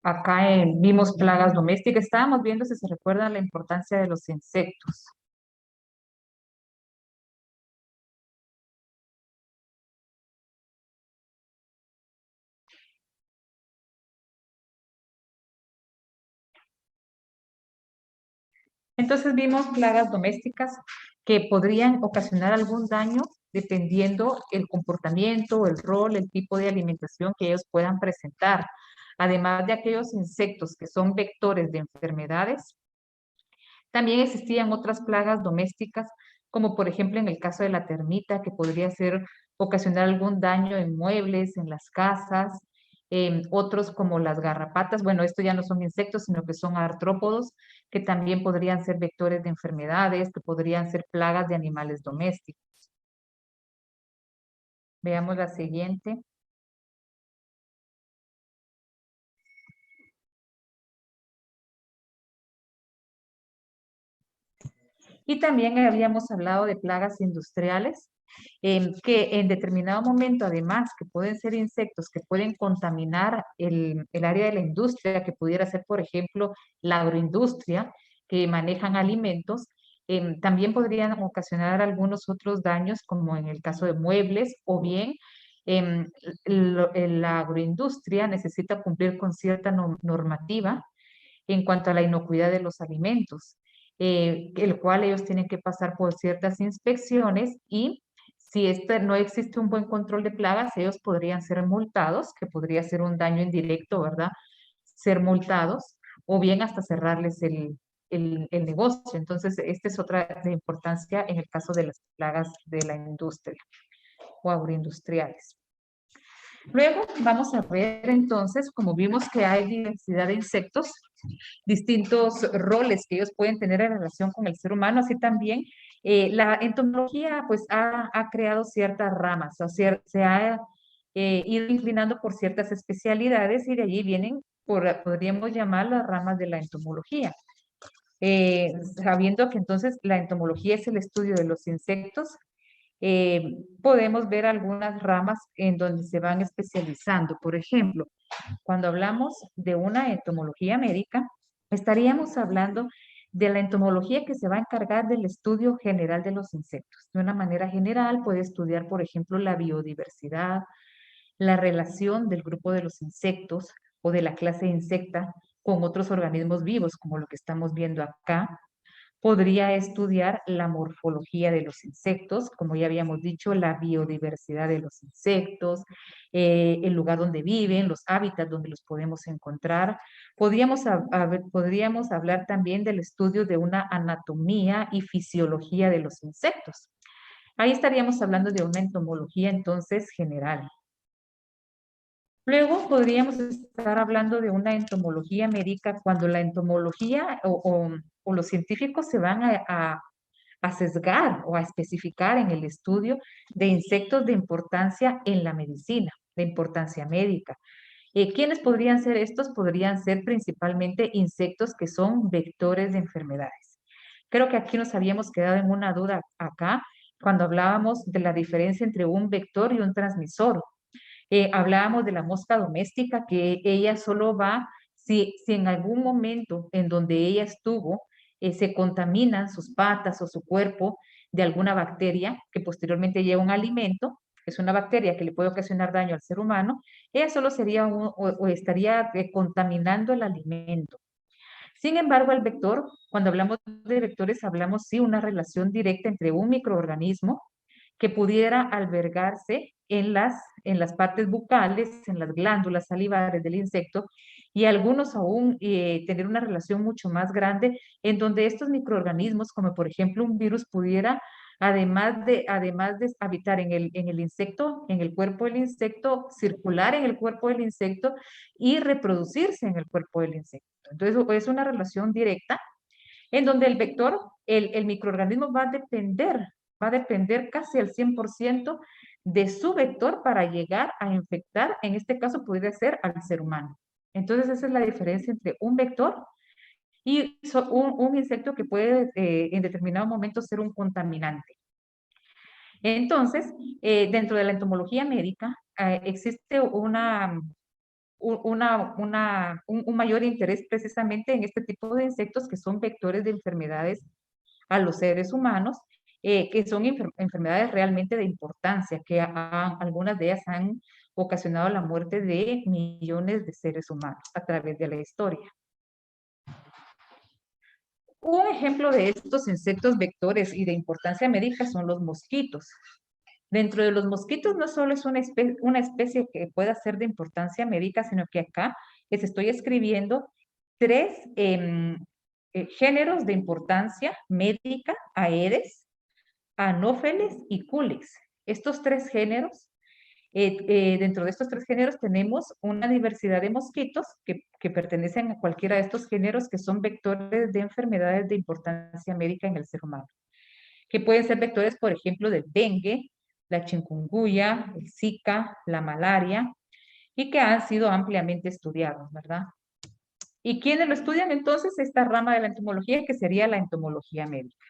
Acá vimos plagas domésticas. Estábamos viendo, si se recuerda, la importancia de los insectos. Entonces vimos plagas domésticas que podrían ocasionar algún daño dependiendo el comportamiento, el rol, el tipo de alimentación que ellos puedan presentar. Además de aquellos insectos que son vectores de enfermedades, también existían otras plagas domésticas, como por ejemplo en el caso de la termita, que podría ocasionar algún daño en muebles, en las casas, otros como las garrapatas. Bueno, estos ya no son insectos, sino que son artrópodos, que también podrían ser vectores de enfermedades, que podrían ser plagas de animales domésticos. Veamos la siguiente. Y también habíamos hablado de plagas industriales, que en determinado momento, además, que pueden ser insectos que pueden contaminar el área de la industria, que pudiera ser, por ejemplo, la agroindustria, que manejan alimentos, también podrían ocasionar algunos otros daños, como en el caso de muebles, o bien la agroindustria necesita cumplir con cierta normativa en cuanto a la inocuidad de los alimentos, el cual ellos tienen que pasar por ciertas inspecciones y si no existe un buen control de plagas, ellos podrían ser multados, que podría ser un daño indirecto, ¿verdad? Ser multados o bien hasta cerrarles el negocio. Entonces, esta es otra de importancia en el caso de las plagas de la industria o agroindustriales. Luego vamos a ver entonces, como vimos que hay diversidad de insectos, distintos roles que ellos pueden tener en relación con el ser humano, así también la entomología pues ha creado ciertas ramas, o sea, se ha ido inclinando por ciertas especialidades y de allí vienen, podríamos llamar las ramas de la entomología. Sabiendo que entonces la entomología es el estudio de los insectos, podemos ver algunas ramas en donde se van especializando. Por ejemplo, cuando hablamos de una entomología médica, estaríamos hablando de la entomología que se va a encargar del estudio general de los insectos. De una manera general, puede estudiar, por ejemplo, la biodiversidad, la relación del grupo de los insectos o de la clase insecta con otros organismos vivos, como lo que estamos viendo acá. Podría estudiar la morfología de los insectos, como ya habíamos dicho, la biodiversidad de los insectos, el lugar donde viven, los hábitats donde los podemos encontrar. Podríamos hablar también del estudio de una anatomía y fisiología de los insectos. Ahí estaríamos hablando de una entomología entonces general. Luego podríamos estar hablando de una entomología médica cuando la entomología o los científicos se van a sesgar o a especificar en el estudio de insectos de importancia en la medicina, de importancia médica. ¿Quiénes podrían ser estos? Podrían ser principalmente insectos que son vectores de enfermedades. Creo que aquí nos habíamos quedado en una duda acá cuando hablábamos de la diferencia entre un vector y un transmisor. Hablábamos de la mosca doméstica, que ella solo va, si en algún momento en donde ella estuvo, se contaminan sus patas o su cuerpo de alguna bacteria que posteriormente lleva un alimento, es una bacteria que le puede ocasionar daño al ser humano, ella solo sería o estaría contaminando el alimento. Sin embargo, el vector, cuando hablamos de vectores, hablamos sí una relación directa entre un microorganismo que pudiera albergarse en las partes bucales, en las glándulas salivares del insecto, y algunos aún tener una relación mucho más grande en donde estos microorganismos, como por ejemplo un virus, pudiera, además de habitar en el insecto, en el cuerpo del insecto, circular en el cuerpo del insecto y reproducirse en el cuerpo del insecto. Entonces, es una relación directa en donde el vector, el microorganismo va a depender casi al 100% de su vector para llegar a infectar, en este caso podría ser al ser humano. Entonces esa es la diferencia entre un vector y un insecto que puede en determinado momento ser un contaminante. Entonces, dentro de la entomología médica existe un mayor interés precisamente en este tipo de insectos que son vectores de enfermedades a los seres humanos, que son enfermedades realmente de importancia, que algunas de ellas han ocasionado la muerte de millones de seres humanos a través de la historia. Un ejemplo de estos insectos vectores y de importancia médica son los mosquitos. Dentro de los mosquitos no solo es una especie que pueda ser de importancia médica, sino que acá les estoy escribiendo tres géneros de importancia médica: Aedes, Anófeles y Culex. Estos tres géneros, dentro de estos tres géneros tenemos una diversidad de mosquitos que pertenecen a cualquiera de estos géneros, que son vectores de enfermedades de importancia médica en el ser humano, que pueden ser vectores, por ejemplo, del dengue, la chikungunya, el Zika, la malaria, y que han sido ampliamente estudiados, ¿verdad? ¿Y quiénes lo estudian entonces? Esta rama de la entomología, que sería la entomología médica.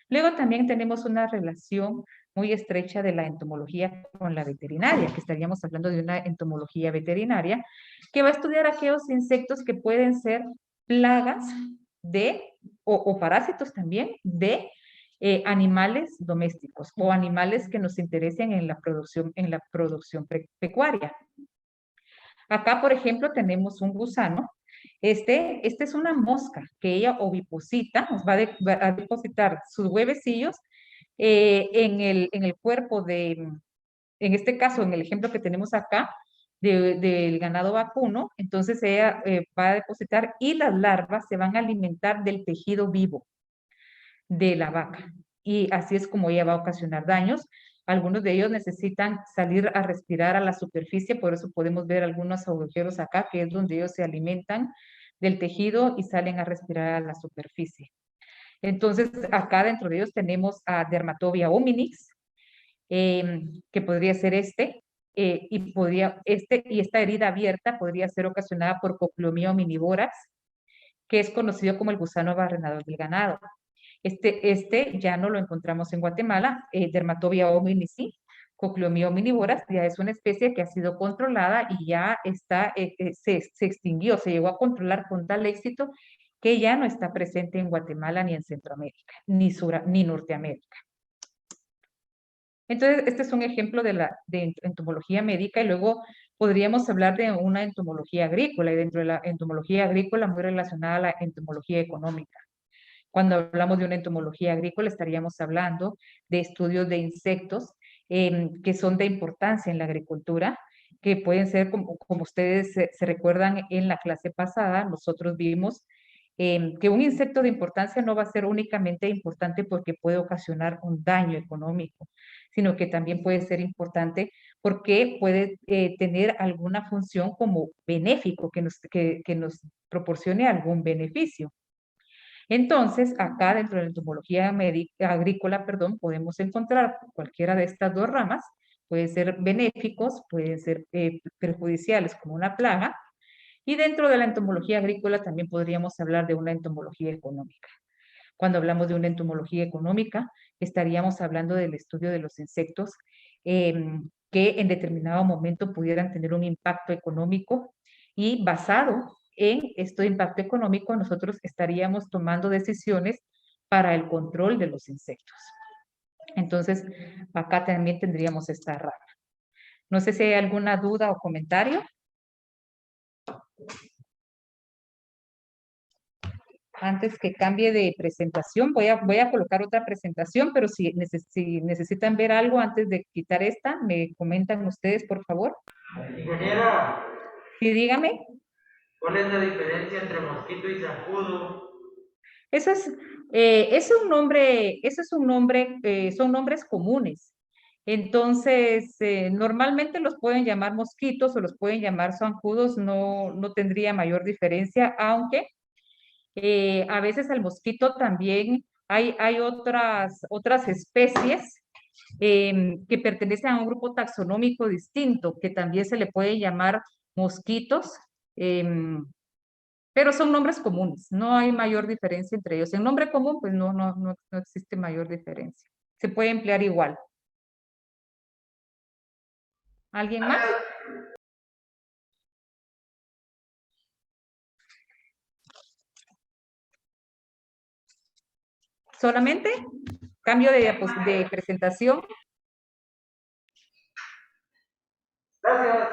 Luego también tenemos una relación muy estrecha de la entomología con la veterinaria, que estaríamos hablando de una entomología veterinaria, que va a estudiar aquellos insectos que pueden ser plagas de, o parásitos también, de animales domésticos o animales que nos interesen en la producción pecuaria. Acá, por ejemplo, tenemos un gusano. Este es una mosca que ella oviposita, va a depositar sus huevecillos en el cuerpo en este caso, en el ejemplo que tenemos acá, del ganado vacuno. Entonces ella va a depositar y las larvas se van a alimentar del tejido vivo de la vaca. Y así es como ella va a ocasionar daños. Algunos de ellos necesitan salir a respirar a la superficie, por eso podemos ver algunos agujeros acá, que es donde ellos se alimentan del tejido y salen a respirar a la superficie. Entonces, acá dentro de ellos tenemos a Dermatobia hominix, que podría ser y esta herida abierta podría ser ocasionada por Coplomia omnivorax, que es conocido como el gusano barrenador del ganado. Este ya no lo encontramos en Guatemala, Dermatobia hominici, Coplomia omnivorax, ya es una especie que ha sido controlada y ya se extinguió, se llegó a controlar con tal éxito que ya no está presente en Guatemala ni en Centroamérica, ni Norteamérica. Entonces, este es un ejemplo de entomología médica, y luego podríamos hablar de una entomología agrícola, y dentro de la entomología agrícola muy relacionada a la entomología económica. Cuando hablamos de una entomología agrícola, estaríamos hablando de estudios de insectos que son de importancia en la agricultura, que pueden ser, como ustedes se recuerdan en la clase pasada, nosotros vimos que un insecto de importancia no va a ser únicamente importante porque puede ocasionar un daño económico, sino que también puede ser importante porque puede tener alguna función como benéfico, que nos proporcione algún beneficio. Entonces, acá dentro de la entomología agrícola, perdón, podemos encontrar cualquiera de estas dos ramas. Pueden ser benéficos, pueden ser perjudiciales como una plaga, y dentro de la entomología agrícola también podríamos hablar de una entomología económica. Cuando hablamos de una entomología económica, estaríamos hablando del estudio de los insectos que en determinado momento pudieran tener un impacto económico, y basado en este impacto económico nosotros estaríamos tomando decisiones para el control de los insectos. Entonces, acá también tendríamos esta rama. No sé si hay alguna duda o comentario. Antes que cambie de presentación, voy a colocar otra presentación, pero si necesitan ver algo antes de quitar esta, me comentan ustedes, por favor. Ingeniera, Sí, dígame. ¿cuál es la diferencia entre mosquito y zancudo? Eso es un nombre, son nombres comunes. Entonces, normalmente los pueden llamar mosquitos o los pueden llamar zancudos, no tendría mayor diferencia, aunque a veces el mosquito también hay otras especies que pertenecen a un grupo taxonómico distinto, que también se le puede llamar mosquitos, em, pero son nombres comunes, no hay mayor diferencia entre ellos. En nombre común, pues no existe mayor diferencia. Se puede emplear igual. ¿Alguien más? solamente cambio de presentación. Gracias.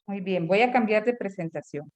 Muy bien, voy a cambiar de presentación.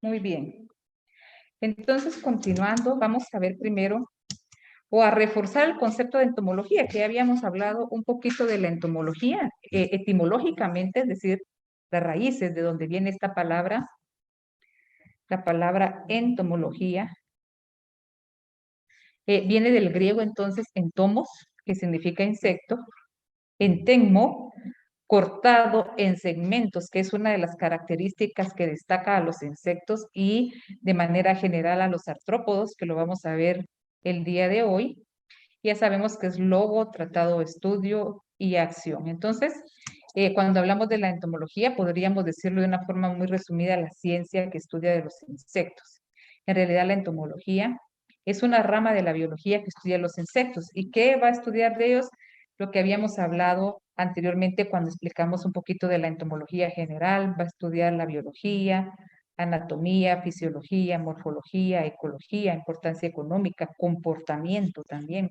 Muy bien. Entonces, continuando, vamos a ver primero o a reforzar el concepto de entomología, que ya habíamos hablado un poquito de la entomología, etimológicamente, es decir, las raíces de donde viene esta palabra, la palabra entomología, viene del griego entonces entomos, que significa insecto, entenmo, cortado en segmentos, que es una de las características que destaca a los insectos y de manera general a los artrópodos, que lo vamos a ver el día de hoy. Ya sabemos que es logo, tratado, estudio y acción. Entonces, cuando hablamos de la entomología, podríamos decirlo de una forma muy resumida, la ciencia que estudia de los insectos. En realidad, la entomología es una rama de la biología que estudia los insectos. ¿Y qué va a estudiar de ellos? Lo que habíamos hablado anteriormente cuando explicamos un poquito de la entomología general, va a estudiar la biología, anatomía, fisiología, morfología, ecología, importancia económica, comportamiento también,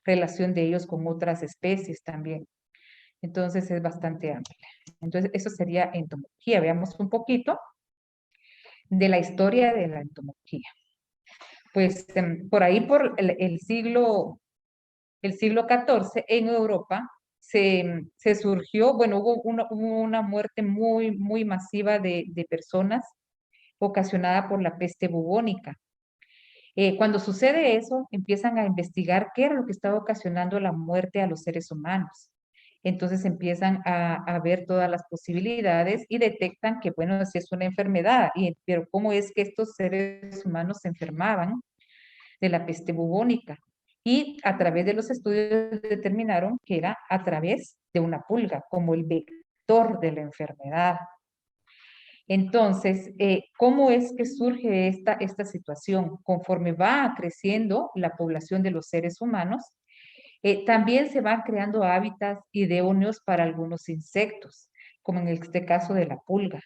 relación de ellos con otras especies también. Entonces es bastante amplia. Entonces eso sería entomología. Veamos un poquito de la historia de la entomología. Pues por ahí, por el siglo XIV, en Europa, se surgió, bueno, hubo una muerte muy masiva de personas ocasionada por la peste bubónica. Cuando sucede eso, empiezan a investigar qué era lo que estaba ocasionando la muerte a los seres humanos. Entonces empiezan a ver todas las posibilidades y detectan que, bueno, si es una enfermedad, pero ¿cómo es que estos seres humanos se enfermaban de la peste bubónica? Y a través de los estudios determinaron que era a través de una pulga, como el vector de la enfermedad. Entonces, ¿cómo es que surge esta situación? Conforme va creciendo la población de los seres humanos, también se van creando hábitats idóneos para algunos insectos, como en este caso de la pulga.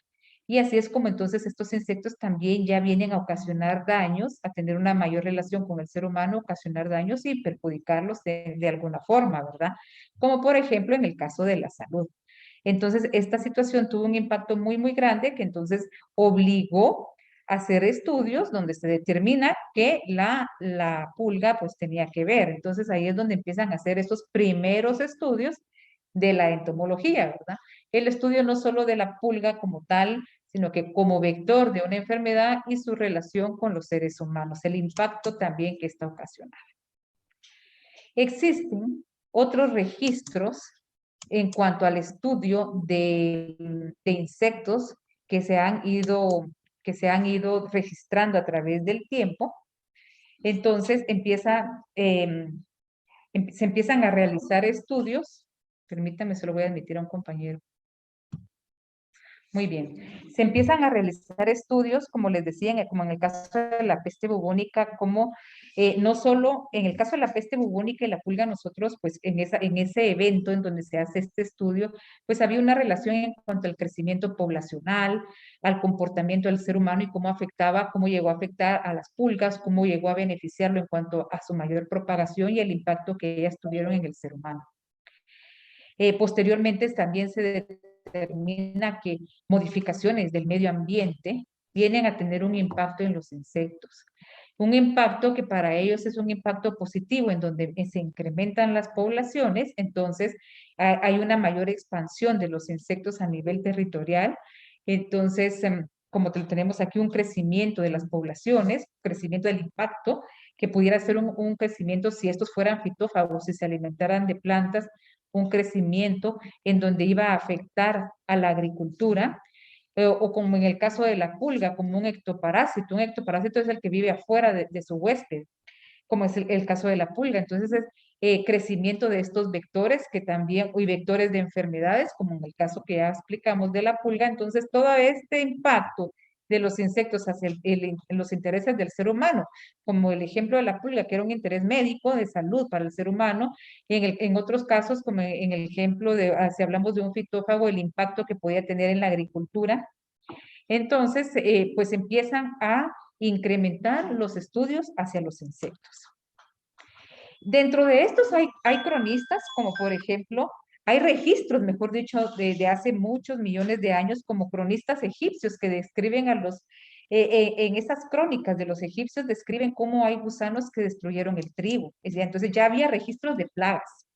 Y así es como entonces estos insectos también ya vienen a ocasionar daños, a tener una mayor relación con el ser humano, ocasionar daños y perjudicarlos de alguna forma, ¿verdad? Como por ejemplo en el caso de la salud. Entonces, esta situación tuvo un impacto muy grande que entonces obligó a hacer estudios donde se determina que la pulga pues tenía que ver. Entonces, ahí es donde empiezan a hacer estos primeros estudios de la entomología, ¿verdad? El estudio no solo de la pulga como tal, sino que como vector de una enfermedad y su relación con los seres humanos, el impacto también que está ocasionando. Existen otros registros en cuanto al estudio de insectos que se han ido registrando a través del tiempo. Entonces se empiezan a realizar estudios. Permítame, se lo voy a admitir a un compañero. Muy bien. Se empiezan a realizar estudios, como les decía, como en el caso de la peste bubónica, como no solo en el caso de la peste bubónica y la pulga, nosotros, pues en ese evento en donde se hace este estudio, pues había una relación en cuanto al crecimiento poblacional, al comportamiento del ser humano y cómo afectaba, cómo llegó a afectar a las pulgas, cómo llegó a beneficiarlo en cuanto a su mayor propagación y el impacto que ellas tuvieron en el ser humano. Posteriormente también se determina que modificaciones del medio ambiente vienen a tener un impacto en los insectos. Un impacto que para ellos es un impacto positivo, en donde se incrementan las poblaciones, entonces hay una mayor expansión de los insectos a nivel territorial. Entonces, como tenemos aquí, un crecimiento de las poblaciones, crecimiento del impacto, que pudiera ser un crecimiento si estos fueran fitófagos, si se alimentaran de plantas, un crecimiento en donde iba a afectar a la agricultura, o como en el caso de la pulga, como un ectoparásito. Un ectoparásito es el que vive afuera de su huésped, como es el caso de la pulga. Entonces es crecimiento de estos vectores que también, y vectores de enfermedades, como en el caso que ya explicamos de la pulga. Entonces todo este impacto de los insectos hacia los intereses del ser humano, como el ejemplo de la pulga, que era un interés médico de salud para el ser humano, y en otros casos, como en el ejemplo de, si hablamos de un fitófago, el impacto que podía tener en la agricultura. Entonces, pues empiezan a incrementar los estudios hacia los insectos. Dentro de estos hay cronistas, como por ejemplo, hay registros, mejor dicho, de hace muchos millones de años, como cronistas egipcios que describen a los, en esas crónicas de los egipcios, describen cómo hay gusanos que destruyeron el trigo. Entonces ya había registros de plagas.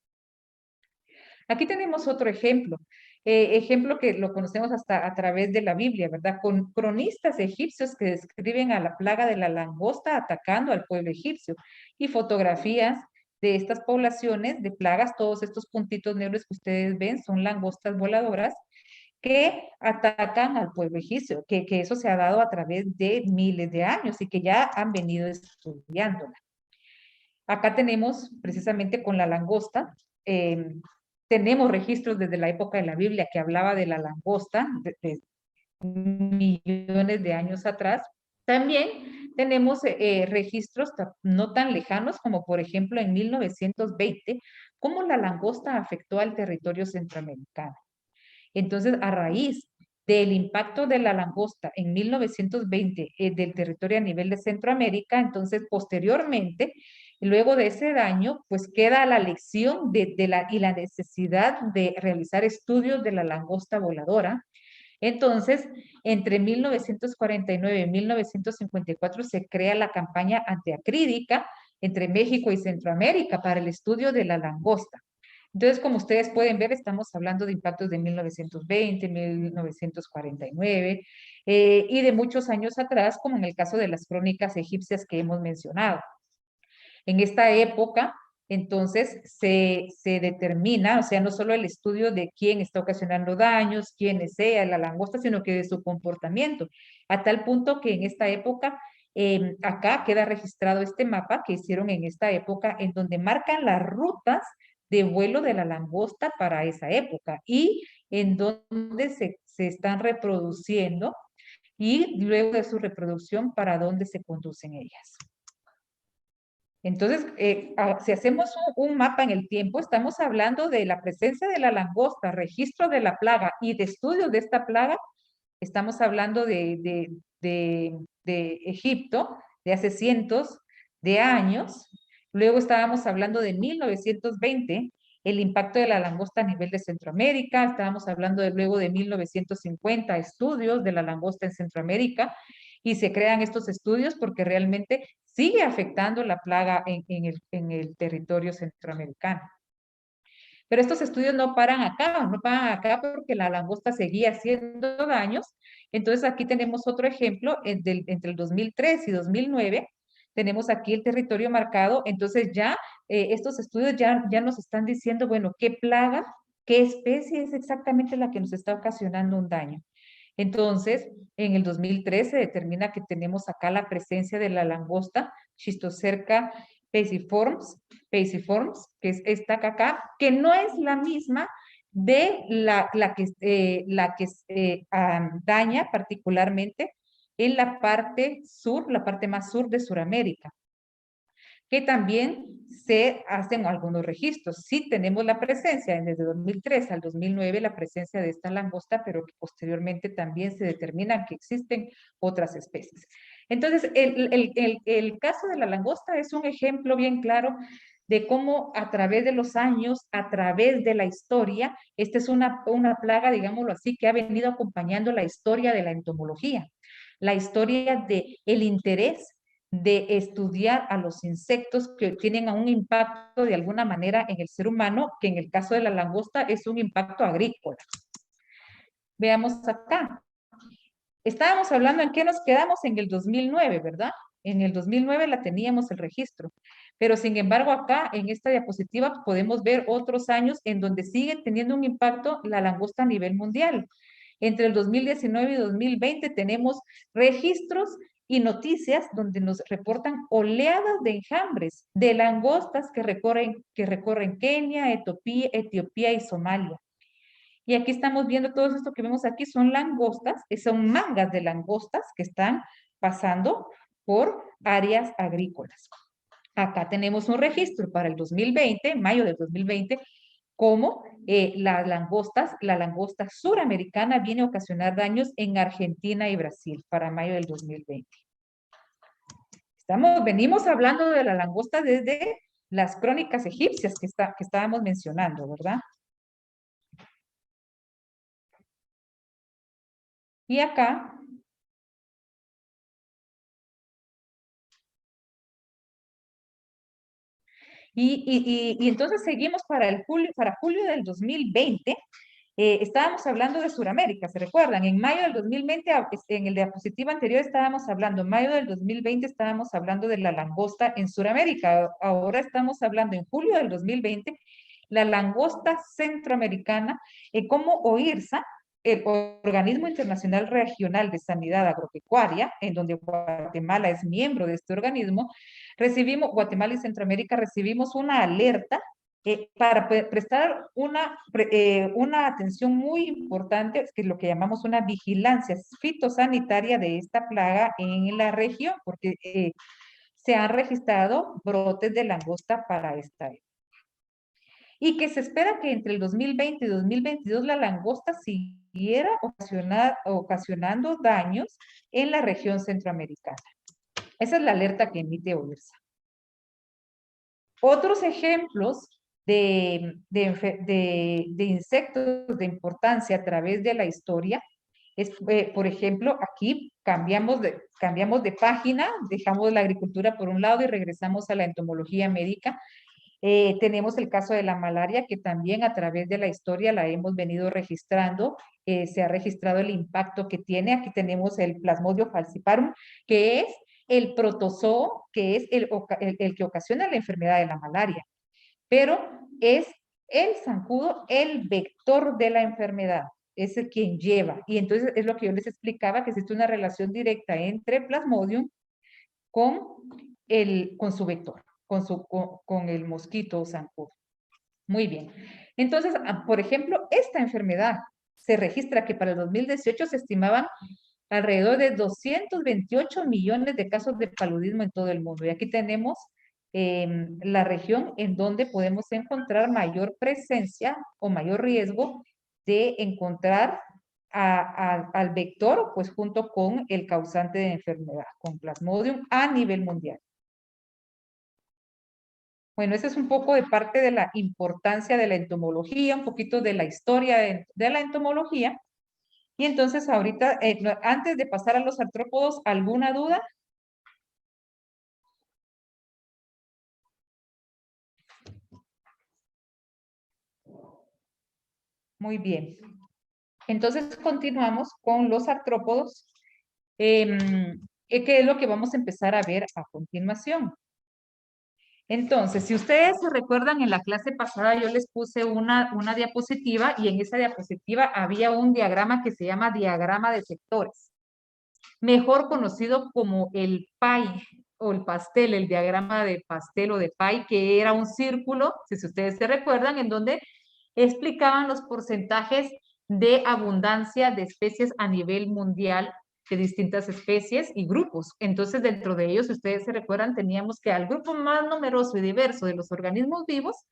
Aquí tenemos otro ejemplo, ejemplo que lo conocemos hasta a través de la Biblia, ¿verdad? Con cronistas egipcios que describen a la plaga de la langosta atacando al pueblo egipcio, y fotografías de estas poblaciones de plagas. Todos estos puntitos negros que ustedes ven son langostas voladoras que atacan al pueblo egipcio, que eso se ha dado a través de miles de años y que ya han venido estudiándola. Acá tenemos precisamente con la langosta, tenemos registros desde la época de la Biblia que hablaba de la langosta, de millones de años atrás. También tenemos registros no tan lejanos, como por ejemplo en 1920, cómo la langosta afectó al territorio centroamericano. Entonces, a raíz del impacto de la langosta en 1920 del territorio a nivel de Centroamérica, entonces posteriormente, luego de ese daño, pues queda la lección y la necesidad de realizar estudios de la langosta voladora. Entonces, entre 1949 y 1954 se crea la campaña antiacrídica entre México y Centroamérica para el estudio de la langosta. Entonces, como ustedes pueden ver, estamos hablando de impactos de 1920, 1949, y de muchos años atrás, como en el caso de las crónicas egipcias que hemos mencionado. En esta época, entonces, se determina, o sea, no solo el estudio de quién está ocasionando daños, quién sea la langosta, sino que de su comportamiento, a tal punto que en esta época, acá queda registrado este mapa que hicieron en esta época, en donde marcan las rutas de vuelo de la langosta para esa época y en donde se están reproduciendo, y luego de su reproducción, para dónde se conducen ellas. Entonces, si hacemos un mapa en el tiempo, estamos hablando de la presencia de la langosta, registro de la plaga y de estudios de esta plaga. Estamos hablando de Egipto, de hace cientos de años. Luego estábamos hablando de 1920, el impacto de la langosta a nivel de Centroamérica. Estábamos hablando luego de 1950, estudios de la langosta en Centroamérica. Y se crean estos estudios porque realmente sigue afectando la plaga en el territorio centroamericano. Pero estos estudios no paran acá porque la langosta seguía haciendo daños. Entonces aquí tenemos otro ejemplo, entre el 2003 y 2009, tenemos aquí el territorio marcado. Entonces ya estos estudios ya nos están diciendo, bueno, qué plaga, qué especie es exactamente la que nos está ocasionando un daño. Entonces, en el 2013 se determina que tenemos acá la presencia de la langosta Schistocerca paiciformes, que es esta acá, que no es la misma de la que daña particularmente en la parte sur, la parte más sur de Sudamérica, que también se hacen algunos registros. Sí tenemos la presencia desde 2003 al 2009, la presencia de esta langosta, pero que posteriormente también se determina que existen otras especies. Entonces, el caso de la langosta es un ejemplo bien claro de cómo a través de los años, a través de la historia, esta es una plaga, digámoslo así, que ha venido acompañando la historia de la entomología, la historia del interés de estudiar a los insectos que tienen un impacto de alguna manera en el ser humano, que en el caso de la langosta es un impacto agrícola. Veamos acá. Estábamos hablando en qué nos quedamos en el 2009, ¿verdad? En el 2009 la teníamos el registro, pero sin embargo acá en esta diapositiva podemos ver otros años en donde sigue teniendo un impacto la langosta a nivel mundial. Entre el 2019 y 2020 tenemos registros y noticias donde nos reportan oleadas de enjambres de langostas que recorren Kenia, Etiopía y Somalia. Y aquí estamos viendo todo esto que vemos aquí, son langostas, son mangas de langostas que están pasando por áreas agrícolas. Acá tenemos un registro para el 2020, mayo del 2020, cómo la langosta suramericana viene a ocasionar daños en Argentina y Brasil para mayo del 2020. Venimos hablando de la langosta desde las crónicas egipcias que estábamos mencionando, ¿verdad? Y acá y entonces seguimos para julio del 2020. Estábamos hablando de Sudamérica, ¿se recuerdan? En mayo del 2020, en el diapositiva anterior estábamos hablando, en mayo del 2020 estábamos hablando de la langosta en Sudamérica. Ahora estamos hablando en julio del 2020, la langosta centroamericana, como OIRSA, el Organismo Internacional Regional de Sanidad Agropecuaria, en donde Guatemala es miembro de este organismo, Guatemala y Centroamérica recibimos una alerta para prestar una atención muy importante, que es lo que llamamos una vigilancia fitosanitaria de esta plaga en la región, porque se han registrado brotes de langosta para esta época. Y que se espera que entre el 2020 y 2022 la langosta siguiera ocasionando daños en la región centroamericana. Esa es la alerta que emite OIRSA. Otros ejemplos de insectos de importancia a través de la historia es, por ejemplo, aquí cambiamos de página, dejamos la agricultura por un lado y regresamos a la entomología médica. Tenemos el caso de la malaria, que también a través de la historia la hemos venido registrando. Se ha registrado el impacto que tiene. Aquí tenemos el Plasmodium falciparum, que es el protozoo, que es el que ocasiona la enfermedad de la malaria. Pero es el zancudo el vector de la enfermedad, es el quien lleva. Y entonces es lo que yo les explicaba, que existe una relación directa entre Plasmodium con su vector, con el mosquito zancudo. Muy bien. Entonces, por ejemplo, esta enfermedad se registra que para el 2018 se estimaban alrededor de 228 millones de casos de paludismo en todo el mundo. Y aquí tenemos la región en donde podemos encontrar mayor presencia o mayor riesgo de encontrar al vector, pues junto con el causante de enfermedad, con Plasmodium a nivel mundial. Bueno, ese es un poco de parte de la importancia de la entomología, un poquito de la historia de la entomología. Y entonces ahorita, antes de pasar a los artrópodos, ¿alguna duda? Muy bien. Entonces continuamos con los artrópodos, que es lo que vamos a empezar a ver a continuación. Entonces, si ustedes se recuerdan, en la clase pasada yo les puse una diapositiva y en esa diapositiva había un diagrama que se llama diagrama de sectores, mejor conocido como el pie o el pastel, el diagrama de pastel o de pie, que era un círculo, si ustedes se recuerdan, en donde explicaban los porcentajes de abundancia de especies a nivel mundial, de distintas especies y grupos. Entonces, dentro de ellos, si ustedes se recuerdan, teníamos que al grupo más numeroso y diverso de los organismos vivos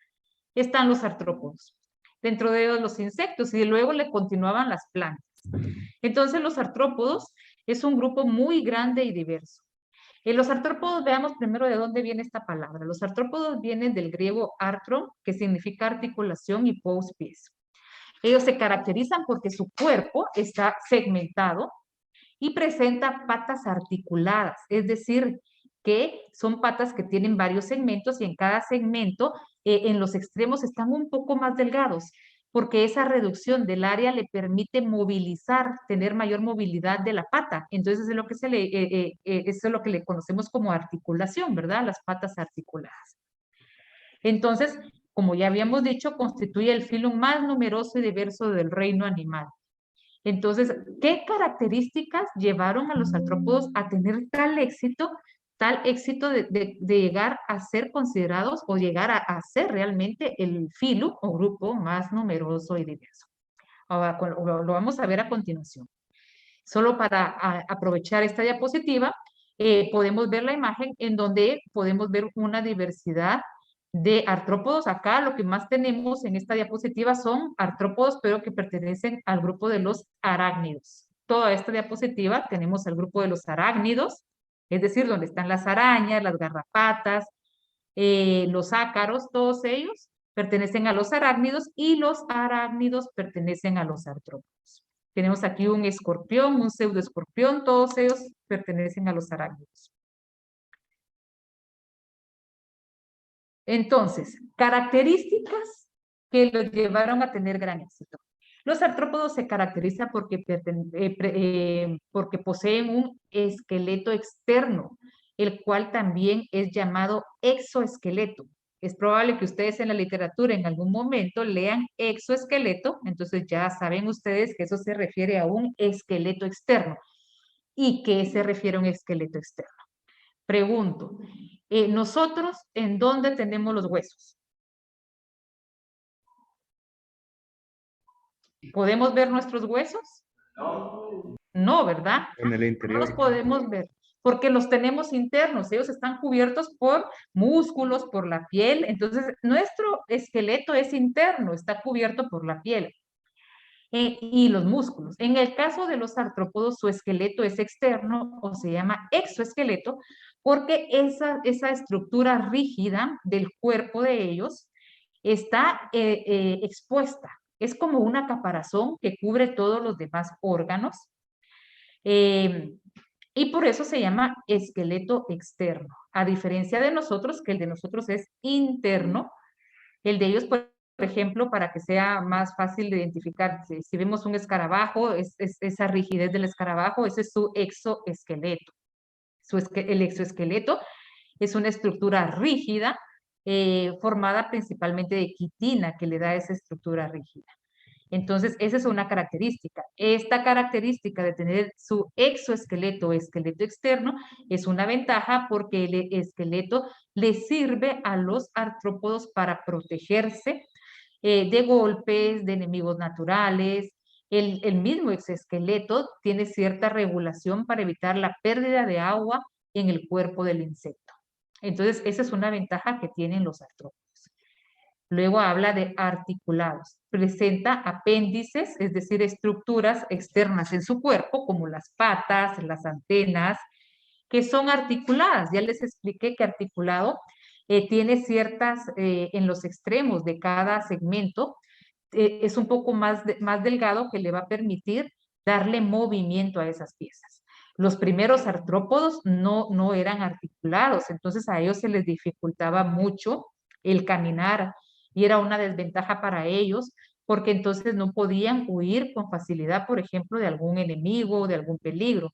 están los artrópodos. Dentro de ellos los insectos y luego le continuaban las plantas. Entonces, los artrópodos es un grupo muy grande y diverso. En los artrópodos, veamos primero de dónde viene esta palabra. Los artrópodos vienen del griego artro, que significa articulación, y pous, pies. Ellos se caracterizan porque su cuerpo está segmentado y presenta patas articuladas, es decir, que son patas que tienen varios segmentos y en cada segmento, en los extremos están un poco más delgados. porque esa reducción del área le permite movilizar, tener mayor movilidad de la pata. Entonces, es lo que eso es lo que le conocemos como articulación, ¿verdad? Las patas articuladas. Entonces, como ya habíamos dicho, constituye el filo más numeroso y diverso del reino animal. Entonces, ¿qué características llevaron a los artrópodos a tener tal éxito de llegar a ser considerados o llegar a ser realmente el filo o grupo más numeroso y diverso? Ahora, lo vamos a ver a continuación. Solo para aprovechar esta diapositiva, podemos ver la imagen en donde podemos ver una diversidad de artrópodos. Acá lo que más tenemos en esta diapositiva son artrópodos, pero que pertenecen al grupo de los arácnidos. Toda esta diapositiva tenemos el grupo de los arácnidos, es decir, donde están las arañas, las garrapatas, los ácaros, todos ellos pertenecen a los arácnidos y los arácnidos pertenecen a los artrópodos. Tenemos aquí un escorpión, un pseudoescorpión, todos ellos pertenecen a los arácnidos. Entonces, características que los llevaron a tener gran éxito. Los artrópodos se caracterizan porque poseen un esqueleto externo, el cual también es llamado exoesqueleto. Es probable que ustedes en la literatura en algún momento lean exoesqueleto, entonces ya saben ustedes que eso se refiere a un esqueleto externo. ¿Y qué se refiere a un esqueleto externo? Pregunto, nosotros, ¿en dónde tenemos los huesos? ¿Podemos ver nuestros huesos? No, ¿verdad? En el No interior. los podemos ver porque los tenemos internos, ellos están cubiertos por músculos, por la piel, entonces nuestro esqueleto es interno, está cubierto por la piel y los músculos. En el caso de los artrópodos, su esqueleto es externo o se llama exoesqueleto porque esa estructura rígida del cuerpo de ellos está expuesta. Es como una caparazón que cubre todos los demás órganos. Y por eso se llama esqueleto externo, a diferencia de nosotros, que el de nosotros es interno. El de ellos, por ejemplo, para que sea más fácil de identificar, si vemos un escarabajo, esa rigidez del escarabajo, ese es su exoesqueleto. El exoesqueleto es una estructura rígida formada principalmente de quitina que le da esa estructura rígida. Entonces, esa es una característica. Esta característica de tener su exoesqueleto o esqueleto externo es una ventaja porque el esqueleto le sirve a los artrópodos para protegerse de golpes, de enemigos naturales. El mismo exoesqueleto tiene cierta regulación para evitar la pérdida de agua en el cuerpo del insecto. Entonces, esa es una ventaja que tienen los artrópodos. Luego habla de articulados. Presenta apéndices, es decir, estructuras externas en su cuerpo, como las patas, las antenas, que son articuladas. Ya les expliqué que articulado tiene ciertas, en los extremos de cada segmento, es un poco más delgado que le va a permitir darle movimiento a esas piezas. Los primeros artrópodos no eran articulados, entonces a ellos se les dificultaba mucho el caminar y era una desventaja para ellos porque entonces no podían huir con facilidad, por ejemplo, de algún enemigo, de algún peligro.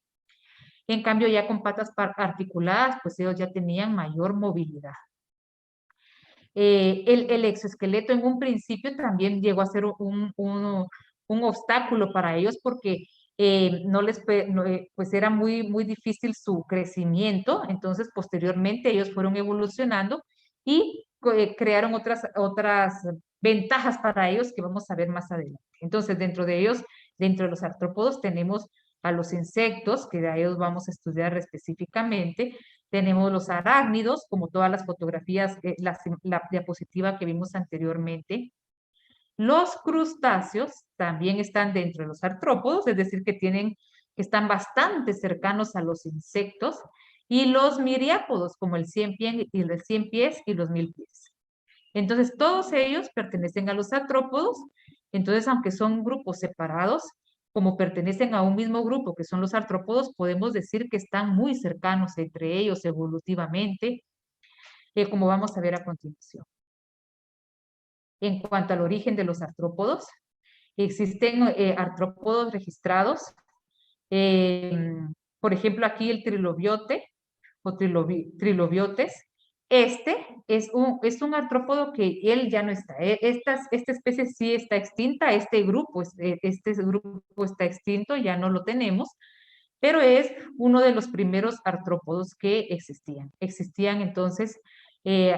En cambio, ya con patas articuladas, pues ellos ya tenían mayor movilidad. El exoesqueleto en un principio también llegó a ser un obstáculo para ellos porque pues era muy difícil su crecimiento, entonces posteriormente ellos fueron evolucionando y crearon otras ventajas para ellos que vamos a ver más adelante. Entonces, dentro de ellos, dentro de los artrópodos tenemos a los insectos, que de ellos vamos a estudiar específicamente. Tenemos los arácnidos, como todas las fotografías, la diapositiva que vimos anteriormente. Los crustáceos también están dentro de los artrópodos, es decir, que están bastante cercanos a los insectos. Y los miriápodos, como el 100 pies y los 1000 pies. Entonces, todos ellos pertenecen a los artrópodos. Entonces, aunque son grupos separados, como pertenecen a un mismo grupo, que son los artrópodos, podemos decir que están muy cercanos entre ellos evolutivamente, como vamos a ver a continuación. en cuanto al origen de los artrópodos. Existen artrópodos registrados, eh, por ejemplo, aquí el trilobiote o trilobiotes. Este es un artrópodo que él ya no está. Esta especie sí está extinta, este grupo está extinto, ya no lo tenemos, pero es uno de los primeros artrópodos que existían. Existían entonces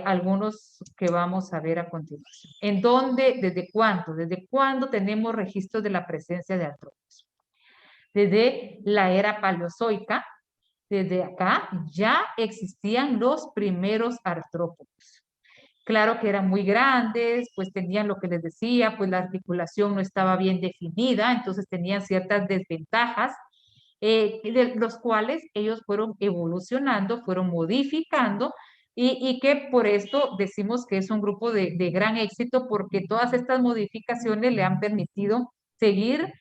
algunos que vamos a ver a continuación. ¿En dónde? ¿Desde cuándo? ¿Desde cuándo tenemos registros de la presencia de artrópodos? Desde la era paleozoica, desde acá ya existían los primeros artrópodos. Claro que eran muy grandes, pues tenían lo que les decía, pues la articulación no estaba bien definida, entonces tenían ciertas desventajas, de los cuales ellos fueron evolucionando, fueron modificando, y que por esto decimos que es un grupo de gran éxito, porque todas estas modificaciones le han permitido seguir,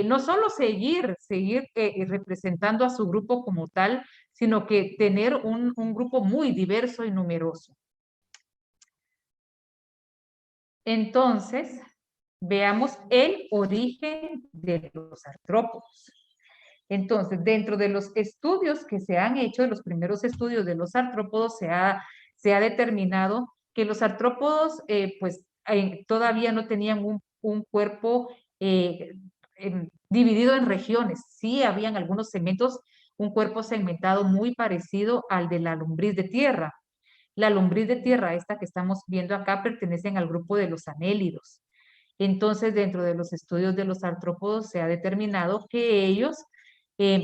no solo seguir representando a su grupo como tal, sino que tener un grupo muy diverso y numeroso. Entonces, veamos el origen de los artrópodos. Entonces, dentro de los estudios que se han hecho, de los primeros estudios de los artrópodos, se ha determinado que los artrópodos, pues, todavía no tenían un cuerpo dividido en regiones. Sí habían algunos segmentos, un cuerpo segmentado muy parecido al de la lombriz de tierra. La lombriz de tierra, esta que estamos viendo acá, pertenecen al grupo de los anélidos. Entonces, dentro de los estudios de los artrópodos se ha determinado que ellos,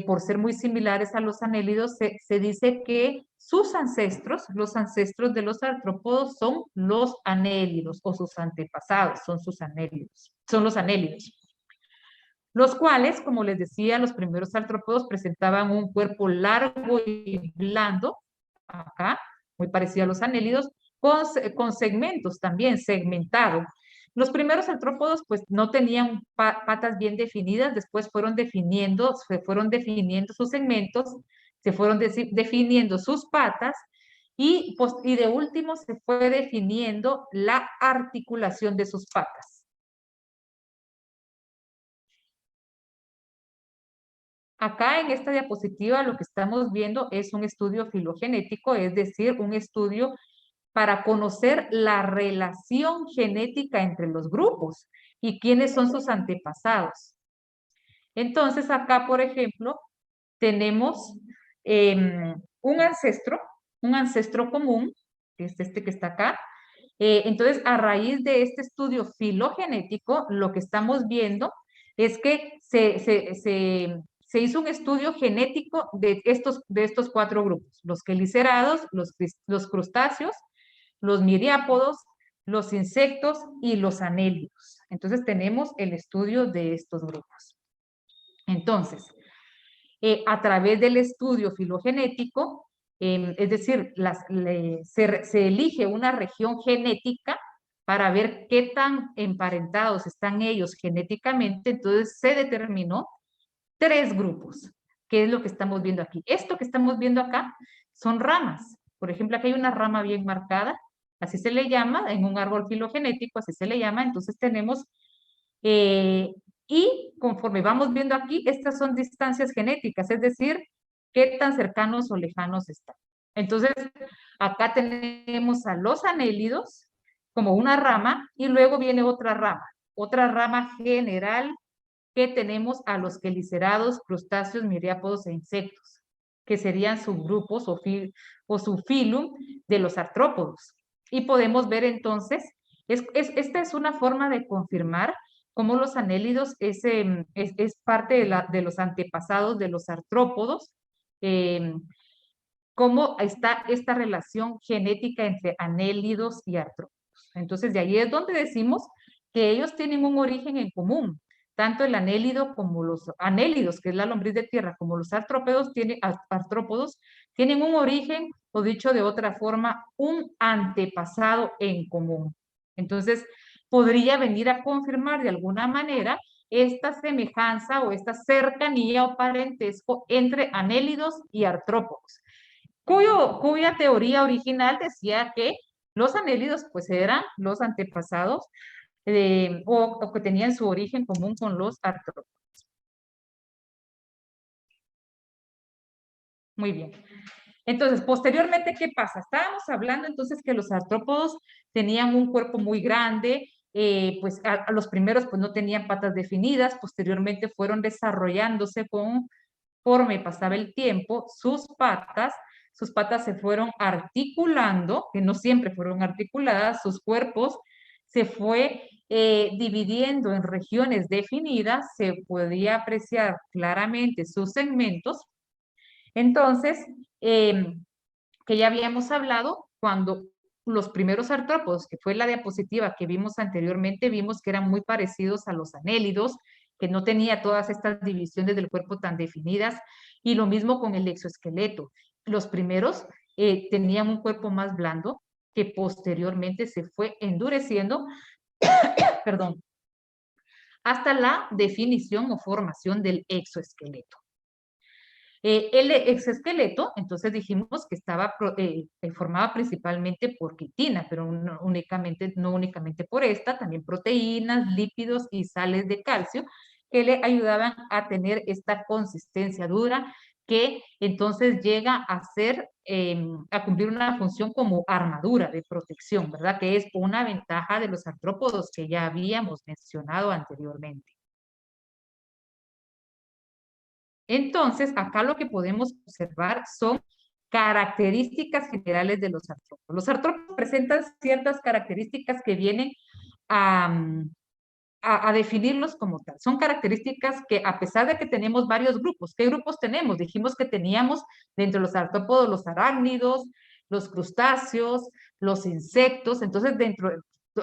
por ser muy similares a los anélidos, se dice que sus ancestros, los ancestros de los artrópodos son los anélidos, o sus antepasados son sus anélidos, son los anélidos. Los cuales, como les decía, los primeros artrópodos presentaban un cuerpo largo y blando, acá, muy parecido a los anélidos, con segmentos también, segmentado. Los primeros artrópodos pues no tenían patas bien definidas, después se fueron definiendo sus segmentos, se fueron definiendo sus patas, y de último se fue definiendo la articulación de sus patas. Acá en esta diapositiva lo que estamos viendo es un estudio filogenético, es decir, un estudio para conocer la relación genética entre los grupos y quiénes son sus antepasados. Entonces acá, por ejemplo, tenemos un ancestro común, que es este que está acá. Entonces, a raíz de este estudio filogenético, lo que estamos viendo es que se hizo un estudio genético de estos cuatro grupos: los quelicerados, los crustáceos, los miriápodos, los insectos y los anélidos. Entonces, tenemos el estudio de estos grupos. Entonces, a través del estudio filogenético, es decir, se elige una región genética para ver qué tan emparentados están ellos genéticamente. Entonces se determinó 3 grupos, que es lo que estamos viendo aquí. Esto que estamos viendo acá son ramas. Por ejemplo, aquí hay una rama bien marcada, así se le llama, en un árbol filogenético, así se le llama. Entonces tenemos y conforme vamos viendo aquí, estas son distancias genéticas, es decir, qué tan cercanos o lejanos están. Entonces, acá tenemos a los anélidos como una rama, y luego viene otra rama general, que tenemos a los quelicerados, crustáceos, miriápodos e insectos, que serían subgrupos o subfilum de los artrópodos. Y podemos ver entonces, esta es una forma de confirmar cómo los anélidos es parte de los antepasados de los artrópodos, cómo está esta relación genética entre anélidos y artrópodos. Entonces, de ahí es donde decimos que ellos tienen un origen en común. Tanto el anélido como los anélidos, que es la lombriz de tierra, como los artrópodos tienen un origen, o dicho de otra forma, un antepasado en común. Entonces, podría venir a confirmar de alguna manera esta semejanza o esta cercanía o parentesco entre anélidos y artrópodos, cuya teoría original decía que Los anélidos, pues eran los antepasados o que tenían su origen común con los artrópodos. Muy bien. Entonces, posteriormente, ¿qué pasa? Estábamos hablando entonces que los artrópodos tenían un cuerpo muy grande, pues a los primeros pues no tenían patas definidas, posteriormente fueron desarrollándose conforme pasaba el tiempo, sus patas se fueron articulando, que no siempre fueron articuladas, sus cuerpos se fue dividiendo en regiones definidas, se podía apreciar claramente sus segmentos. Entonces, que ya habíamos hablado, cuando los primeros artrópodos, que fue la diapositiva que vimos anteriormente, vimos que eran muy parecidos a los anélidos, que no tenía todas estas divisiones del cuerpo tan definidas, y lo mismo con el exoesqueleto. Los primeros tenían un cuerpo más blando, que posteriormente se fue endureciendo, perdón, hasta la definición o formación del exoesqueleto. El exoesqueleto, entonces dijimos que estaba formado principalmente por quitina, pero no únicamente por esta, también proteínas, lípidos y sales de calcio que le ayudaban a tener esta consistencia dura que entonces llega a ser, a cumplir una función como armadura de protección, ¿verdad? Que es una ventaja de los artrópodos que ya habíamos mencionado anteriormente. Entonces, acá lo que podemos observar son características generales de los artrópodos. Los artrópodos presentan ciertas características que vienen a, a definirlos como tal. Son características que, a pesar de que tenemos varios grupos, ¿qué grupos tenemos? Dijimos que teníamos dentro de los artrópodos los arácnidos, los crustáceos, los insectos. Entonces, dentro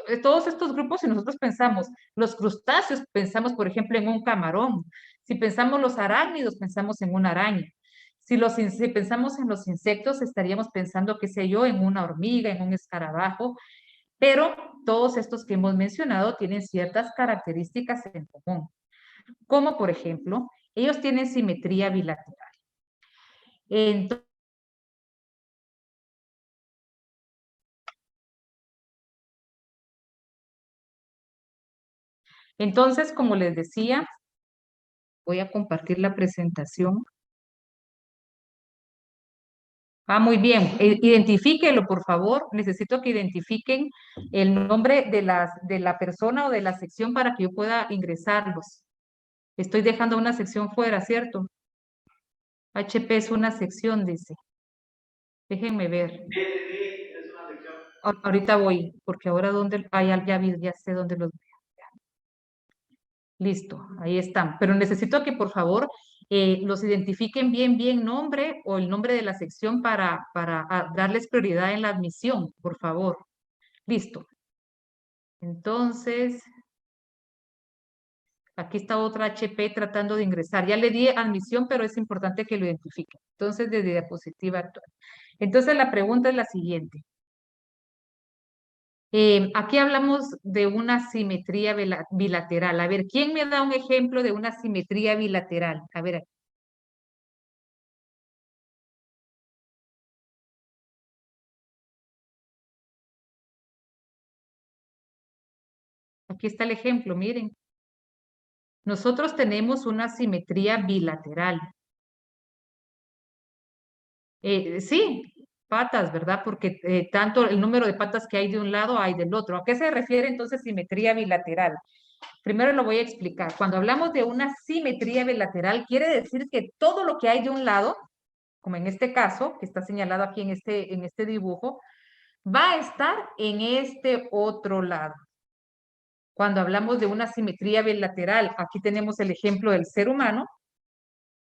de todos estos grupos, si nosotros pensamos los crustáceos, pensamos, por ejemplo, en un camarón. Si pensamos los arácnidos, pensamos en una araña. Si pensamos en los insectos, estaríamos pensando, qué sé yo, en una hormiga, en un escarabajo, pero todos estos que hemos mencionado tienen ciertas características en común, como por ejemplo, ellos tienen simetría bilateral. Entonces, como les decía, voy a compartir la presentación. Ah, muy bien. Identifíquenlo, por favor. Necesito que identifiquen el nombre de la persona o de la sección para que yo pueda ingresarlos. Estoy dejando una sección fuera, ¿cierto? HP es una sección, dice. Déjenme ver. Sí, sí, sí, es una sección. Ahorita voy, porque ahora dónde, ya vi, ya sé dónde los veo. Listo, ahí están. Pero necesito que por favor los identifiquen bien nombre o el nombre de la sección para darles prioridad en la admisión, por favor. Listo. Entonces, aquí está otra HP tratando de ingresar. Ya le di admisión, pero es importante que lo identifiquen. Entonces, desde diapositiva actual. Entonces, la pregunta es la siguiente. Aquí hablamos de una simetría bilateral. A ver, ¿quién me da un ejemplo de una simetría bilateral? A ver, aquí está el ejemplo, miren. Nosotros tenemos una simetría bilateral. Sí, patas, ¿verdad? Porque tanto el número de patas que hay de un lado hay del otro. ¿A qué se refiere entonces simetría bilateral? Primero lo voy a explicar. Cuando hablamos de una simetría bilateral, quiere decir que todo lo que hay de un lado, como en este caso, que está señalado aquí en este dibujo, va a estar en este otro lado. Cuando hablamos de una simetría bilateral, aquí tenemos el ejemplo del ser humano,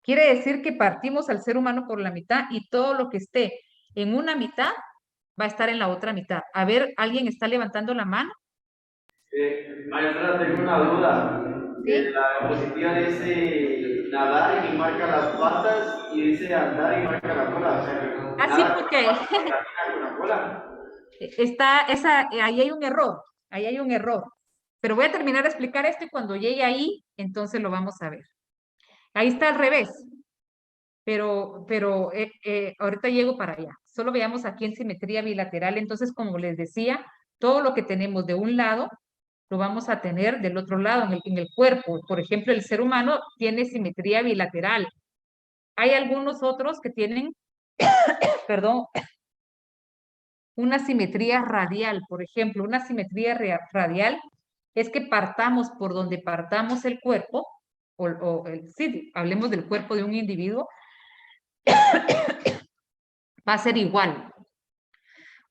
quiere decir que partimos al ser humano por la mitad y todo lo que esté en una mitad va a estar en la otra mitad. A ver, ¿alguien está levantando la mano? Maestra, tengo una duda. ¿Sí? La diapositiva dice nadar y marca las patas y dice andar y marca la cola. O sea, que Así nada con las porque patas y camina con la cola. ahí hay un error, ahí hay un error. Pero voy a terminar de explicar esto y cuando llegue ahí, entonces lo vamos a ver. Ahí está al revés. pero ahorita llego para allá. Solo veamos aquí en simetría bilateral. Entonces, como les decía, todo lo que tenemos de un lado lo vamos a tener del otro lado, en el cuerpo. Por ejemplo, el ser humano tiene simetría bilateral. Hay algunos otros que tienen, perdón, una simetría radial. Por ejemplo, una simetría radial es que partamos por donde partamos el cuerpo, sí, hablemos del cuerpo de un individuo, va a ser igual.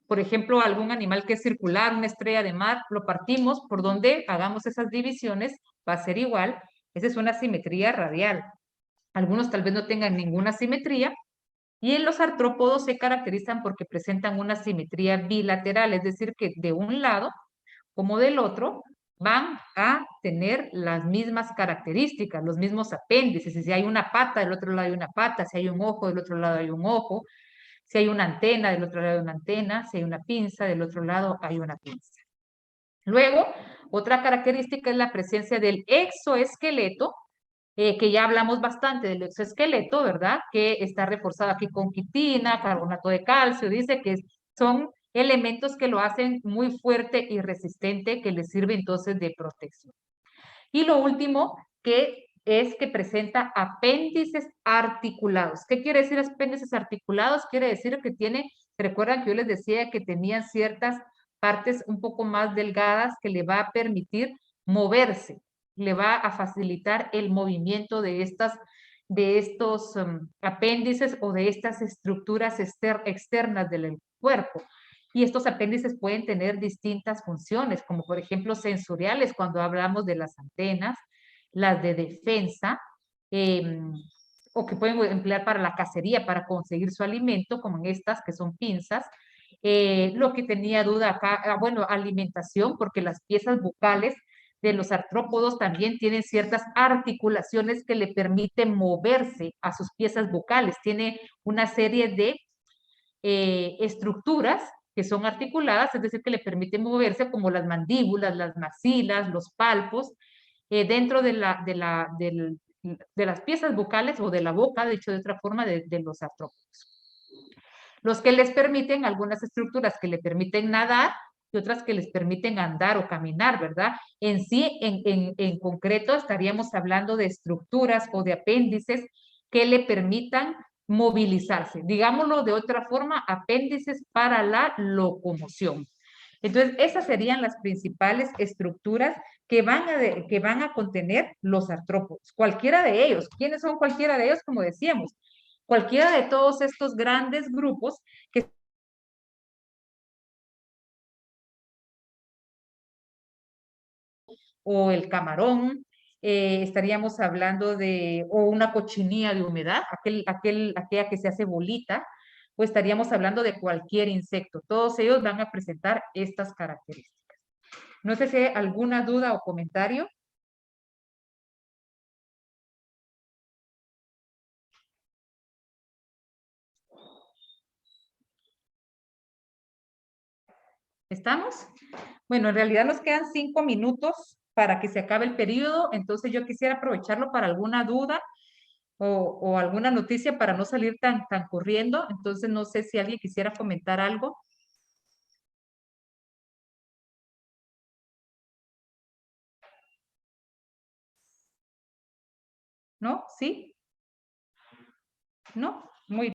Por ejemplo, algún animal que es circular, una estrella de mar, lo partimos por donde hagamos esas divisiones, va a ser igual. Esa es una simetría radial. Algunos tal vez no tengan ninguna simetría, y en los artrópodos se caracterizan porque presentan una simetría bilateral, es decir, que de un lado como del otro van a tener las mismas características, los mismos apéndices. Si hay una pata, del otro lado hay una pata; si hay un ojo, del otro lado hay un ojo; si hay una antena, del otro lado hay una antena; si hay una pinza, del otro lado hay una pinza. Luego, otra característica es la presencia del exoesqueleto, que ya hablamos bastante del exoesqueleto, ¿verdad? Que está reforzado aquí con quitina, carbonato de calcio. Dice que son elementos que lo hacen muy fuerte y resistente, que le sirve entonces de protección. Y lo último que es que presenta apéndices articulados. ¿Qué quiere decir apéndices articulados? Quiere decir que tiene, recuerdan que yo les decía que tenían ciertas partes un poco más delgadas que le va a permitir moverse, le va a facilitar el movimiento de estos apéndices o de estas estructuras externas del cuerpo. Y estos apéndices pueden tener distintas funciones, como por ejemplo sensoriales, cuando hablamos de las antenas, las de defensa, eh, o que pueden emplear para la cacería, para conseguir su alimento, como en estas que son pinzas. Lo que tenía duda acá, bueno, alimentación, porque las piezas bucales de los artrópodos también tienen ciertas articulaciones que le permiten moverse a sus piezas bucales. Tiene una serie de estructuras que son articuladas, es decir, que le permiten moverse, como las mandíbulas, las maxilas, los palpos, dentro de las piezas bucales o de la boca, dicho de otra forma, de los artrópodos. Los que les permiten, algunas estructuras que le permiten nadar y otras que les permiten andar o caminar, ¿verdad? En sí, en concreto, estaríamos hablando de estructuras o de apéndices que le permitan movilizarse. Digámoslo de otra forma, apéndices para la locomoción. Entonces, esas serían las principales estructuras que van a contener los artrópodos. Cualquiera de ellos. ¿Quiénes son cualquiera de ellos? Como decíamos, cualquiera de todos estos grandes grupos que o el camarón, estaríamos hablando de, o una cochinilla de humedad, aquella que se hace bolita, o estaríamos hablando de cualquier insecto. Todos ellos van a presentar estas características. No sé si hay alguna duda o comentario. ¿Estamos? Bueno, en realidad nos quedan 5 minutos para que se acabe el periodo, entonces yo quisiera aprovecharlo para alguna duda o alguna noticia para no salir tan corriendo. Entonces no sé si alguien quisiera comentar algo. ¿No? ¿Sí? ¿No?